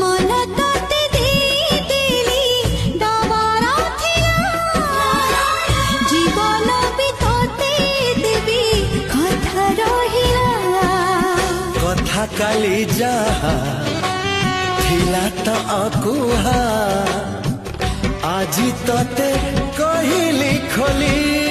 मन तोते देली दवार जीवन भी तोते देवी कथा रहिला कथा काली जहा थिला तो अकुहा आजी तोते कहली खोली